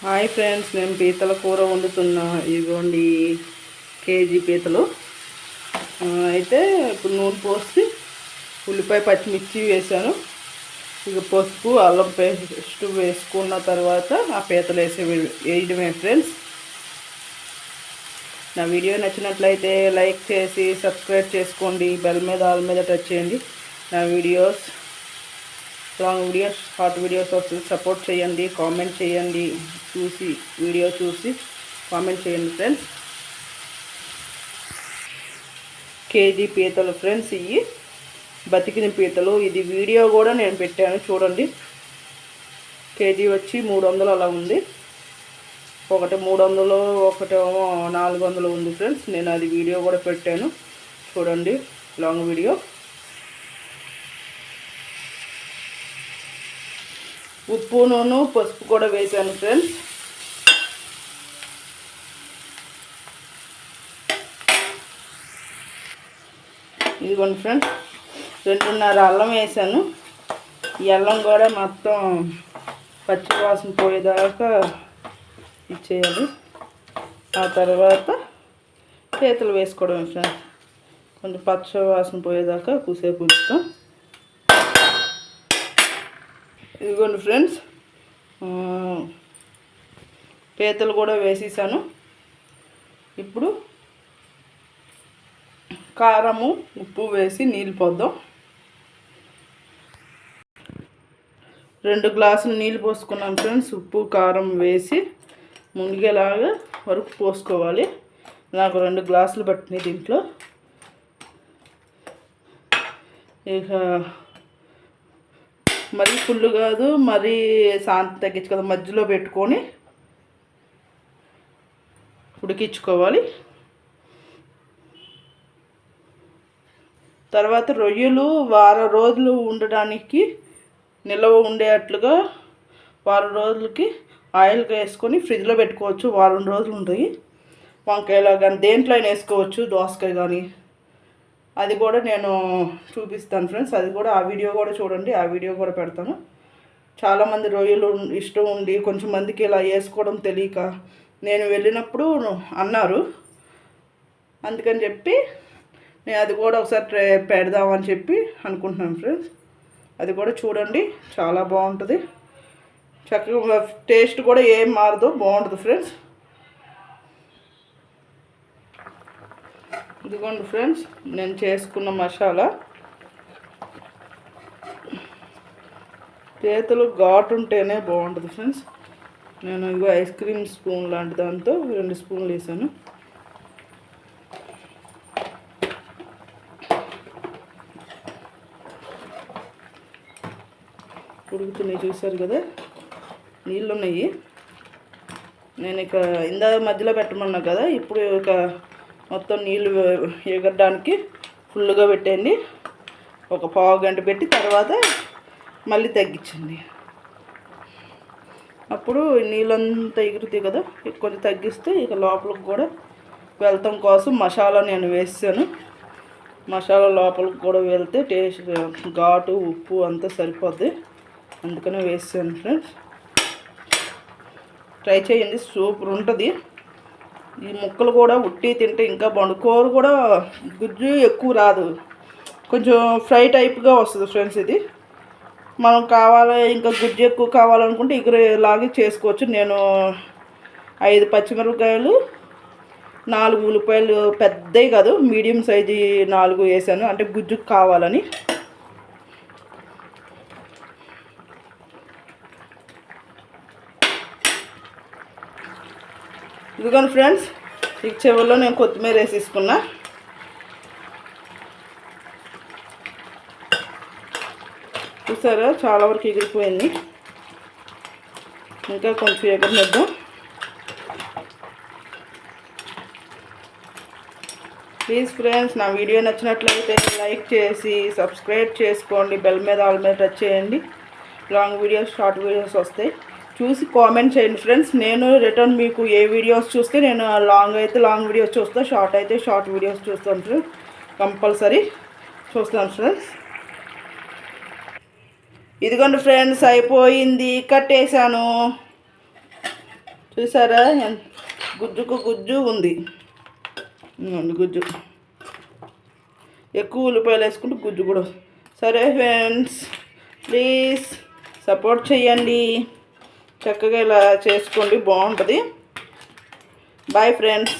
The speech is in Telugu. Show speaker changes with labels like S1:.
S1: హాయ్ ఫ్రెండ్స్, నేను పీతల కూర వండుతున్నా. ఇదిగోండి కేజీ పీతలు. అయితే ఇప్పుడు నూనె పోసి ఉల్లిపాయ పచ్చిమిర్చి వేసాను. ఇక పసుపు అల్లం పేస్ట్ వేసుకున్న తర్వాత ఆ పీతలు వేయడమే ఫ్రెండ్స్. నా వీడియో నచ్చినట్లయితే లైక్ చేసి సబ్స్క్రైబ్ చేసుకోండి. బెల్ మీద ఆల్ మీద టచ్ చేయండి. నా videos long videos short videos వస్తుంది, సపోర్ట్ చేయండి. కామెంట్ చేయండి, వీడియో చూసి కామెంట్ చేయండి ఫ్రెండ్స్. కేజీ పీతలు ఫ్రెండ్స్, ఇవి బతికిన పీతలు. ఇది వీడియో కూడా నేను పెట్టాను చూడండి. కేజీ వచ్చి 300 అలా ఉంది. ఒకటి 300, ఒకటేమో 400 ఉంది ఫ్రెండ్స్. నేను అది వీడియో కూడా పెట్టాను చూడండి, లాంగ్ వీడియో. ఉప్పు నూనె పసుపు కూడా వేసాను ఫ్రెండ్స్. ఇదిగోండి ఫ్రెండ్స్, 2.5 అల్లం వేసాను. ఈ అల్లం కూడా మొత్తం పచ్చి వాసన పోయేదాకా ఇచ్చేయాలి. ఆ తర్వాత పీతలు వేసుకోవడం ఫ్రెండ్స్. కొంచెం పచ్చ వాసన పోయేదాకా కూసేపు ఉంచుతాం. ఇదిగోండి ఫ్రెండ్స్, పీతలు కూడా వేసేసాను. ఇప్పుడు కారము ఉప్పు వేసి నీళ్ళు పోద్దాం. 2 గ్లాసులు నీళ్ళు పోసుకున్నాం ఫ్రెండ్స్. ఉప్పు కారం వేసి మునిగేలాగా వరకు పోసుకోవాలి. నాకు 2 గ్లాసులు పట్టినాయి దీంట్లో. ఇక మరీ ఫుల్ కాదు, మరీ శాంతి తగ్గించు కదా, మధ్యలో పెట్టుకొని ఉడికించుకోవాలి. తర్వాత రొయ్యలు వారం రోజులు ఉండడానికి నిల్వ ఉండేటట్లుగా వారం రోజులకి ఆయిల్ వేసుకొని ఫ్రిడ్జ్లో పెట్టుకోవచ్చు. వారం రోజులు ఉంటాయి. వంకాయలో కానీ దేంట్లో అయినా వేసుకోవచ్చు, దోసకాయ కానీ. అది కూడా నేను చూపిస్తాను ఫ్రెండ్స్. అది కూడా ఆ వీడియో కూడా చూడండి, ఆ వీడియో కూడా పెడతాను. చాలామంది రొయ్యలు ఇష్టం ఉండి కొంచెం మందికి ఇలా వేసుకోవడం తెలియక నేను వెళ్ళినప్పుడు అన్నారు. అందుకని చెప్పి నేను అది కూడా ఒకసారి పెడదామని చెప్పి అనుకుంటున్నాను ఫ్రెండ్స్. అది కూడా చూడండి, చాలా బాగుంటుంది. చక్కగా టేస్ట్ కూడా ఏం మారదు, బాగుంటుంది ఫ్రెండ్స్. ఇదిగోండి ఫ్రెండ్స్, నేను చేసుకున్న మసాలా. చేతులు ఘాటు ఉంటేనే బాగుంటుంది ఫ్రెండ్స్. నేను ఇగో ఐస్ క్రీమ్ స్పూన్ లాంటి దాంతో 2 స్పూన్లు వేసాను. ఉడుకుతున్నాయి చూసారు కదా, నీళ్ళు ఉన్నాయి. నేను ఇక మధ్యలో పెట్టమన్నా కదా, ఇప్పుడు ఇక మొత్తం నీళ్ళు ఎగరడానికి ఫుల్గా పెట్టండి. ఒక పావు గంట పెట్టి తర్వాత మళ్ళీ తగ్గించండి. అప్పుడు నీళ్ళంతా ఎగురుతాయి కదా, కొంచెం తగ్గిస్తే ఇక లోపలికి కూడా వెళ్తాం కోసం మసాలా నేను వేసాను. మసాలా లోపలికి కూడా వెళ్తే టేస్ట్ ఘాటు ఉప్పు అంతా సరిపోద్ది, అందుకనే వేసాను ఫ్రెండ్స్. ట్రై చేయండి, సూపర్ ఉంటుంది. ఈ ముక్కలు కూడా ఉట్టి తింటే ఇంకా బాగుండు. కూర కూడా గుజ్జు ఎక్కువ రాదు, కొంచెం ఫ్రై టైప్గా వస్తుంది ఫ్రెండ్స్. ఇది మనం ఇంకా గుజ్జు ఎక్కువ కావాలనుకుంటే ఇలాగే చేసుకోవచ్చు. నేను 5 పచ్చిమిరపకాయలు, 4 ఉల్లిపాయలు, పెద్దవి కాదు మీడియం సైజు 4 వేసాను, అంటే గుజ్జుకు కావాలని. ఇదిగోండి ఫ్రెండ్స్, ఈ చివరిలో నేను కొత్తిమీర వేసేసుకున్నా. చూసారా, చాలా వరకు ఎగిరిపోయింది. ఇంకా కొంచెం ఎగరనిద్దాం. ప్లీజ్ ఫ్రెండ్స్, నా వీడియో నచ్చినట్లయితే లైక్ చేసి సబ్స్క్రైబ్ చేసుకోండి. బెల్ మీద ఆల్ మీద టచ్ చేయండి. లాంగ్ వీడియోస్ షార్ట్ వీడియోస్ వస్తాయి, చూసి కామెంట్ చేయండి ఫ్రెండ్స్. నేను రిటర్న్ మీకు ఏ వీడియోస్ చూస్తే నేను లాంగ్ అయితే లాంగ్ వీడియోస్ చూస్తాను, షార్ట్ అయితే షార్ట్ వీడియోస్ చూస్తాను ఫ్రెండ్స్. కంపల్సరీ చూస్తాను ఫ్రెండ్స్. ఇదిగోండి ఫ్రెండ్స్, అయిపోయింది, కట్టేసాను. చూసారా గుజ్జుకు గుజ్జు ఉంది. గుజ్జు ఎక్కువ ఉల్లిపాయలు వేసుకుంటే గుజ్జు కూడా. సరే ఫ్రెండ్స్, ప్లీజ్ సపోర్ట్ చేయండి. చక్కగా ఇలా చేసుకోండి, బాగుంటుంది. Bye friends.